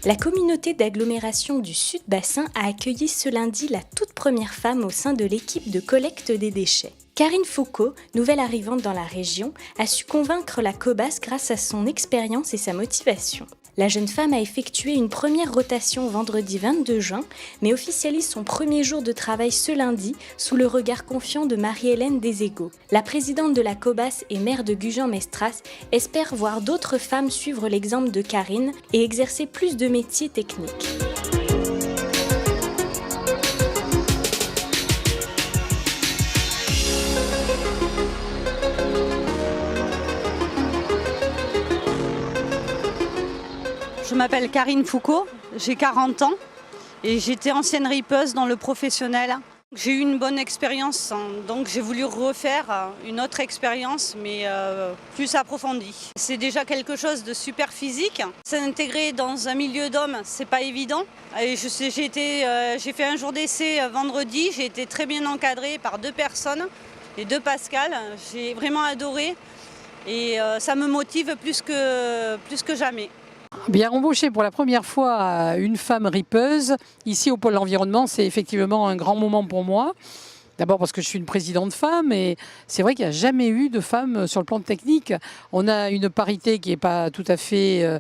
La communauté d'agglomération du Sud-Bassin a accueilli ce lundi la toute première femme au sein de l'équipe de collecte des déchets. Karine Foucault, nouvelle arrivante dans la région, a su convaincre la Cobas grâce à son expérience et sa motivation. La jeune femme a effectué une première rotation vendredi 22 juin, mais officialise son premier jour de travail ce lundi sous le regard confiant de Marie-Hélène Deségo. La présidente de la Cobas et maire de Gujan-Mestras espère voir d'autres femmes suivre l'exemple de Karine et exercer plus de métiers techniques. Je m'appelle Karine Foucault, j'ai 40 ans et j'étais ancienne ripeuse dans le professionnel. J'ai eu une bonne expérience, donc j'ai voulu refaire une autre expérience, mais plus approfondie. C'est déjà quelque chose de super physique. S'intégrer dans un milieu d'hommes, c'est pas évident. Et j'ai fait un jour d'essai vendredi, j'ai été très bien encadrée par 2 personnes, les 2 Pascal. J'ai vraiment adoré et ça me motive plus que jamais. Bien embaucher pour la première fois une femme ripeuse, ici au pôle environnement, c'est effectivement un grand moment pour moi. D'abord parce que je suis une présidente femme et c'est vrai qu'il n'y a jamais eu de femme sur le plan technique. On a une parité qui n'est pas tout à fait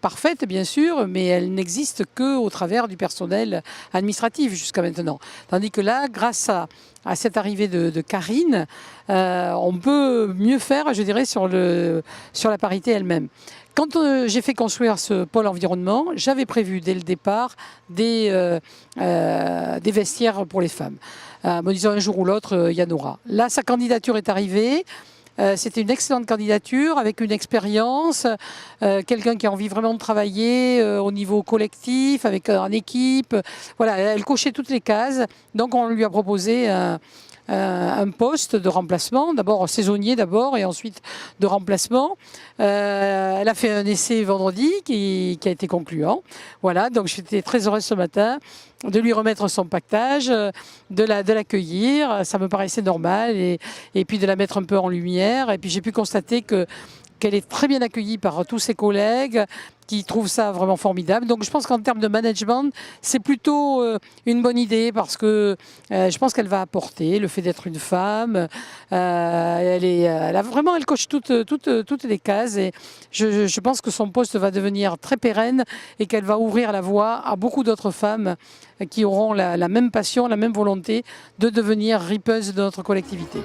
parfaite bien sûr, mais elle n'existe qu'au travers du personnel administratif jusqu'à maintenant. Tandis que là, grâce à cette arrivée de Karine, on peut mieux faire, je dirais, sur la parité elle-même. Quand j'ai fait construire ce pôle environnement, j'avais prévu dès le départ des vestiaires pour les femmes. Me disant un jour ou l'autre, il y en aura. Là, sa candidature est arrivée. C'était une excellente candidature avec une expérience, quelqu'un qui a envie vraiment de travailler au niveau collectif, en équipe. Voilà, elle cochait toutes les cases. Donc on lui a proposé un poste de remplacement, d'abord saisonnier et ensuite de remplacement. Elle a fait un essai vendredi qui a été concluant. Voilà, donc j'étais très heureuse ce matin de lui remettre son pactage, de l'accueillir. Ça me paraissait normal et puis de la mettre un peu en lumière. Et puis j'ai pu constater qu'elle est très bien accueillie par tous ses collègues qui trouvent ça vraiment formidable. Donc je pense qu'en termes de management, c'est plutôt une bonne idée parce que je pense qu'elle va apporter le fait d'être une femme. Elle coche toutes les cases et je pense que son poste va devenir très pérenne et qu'elle va ouvrir la voie à beaucoup d'autres femmes qui auront la même passion, la même volonté de devenir ripeuses de notre collectivité.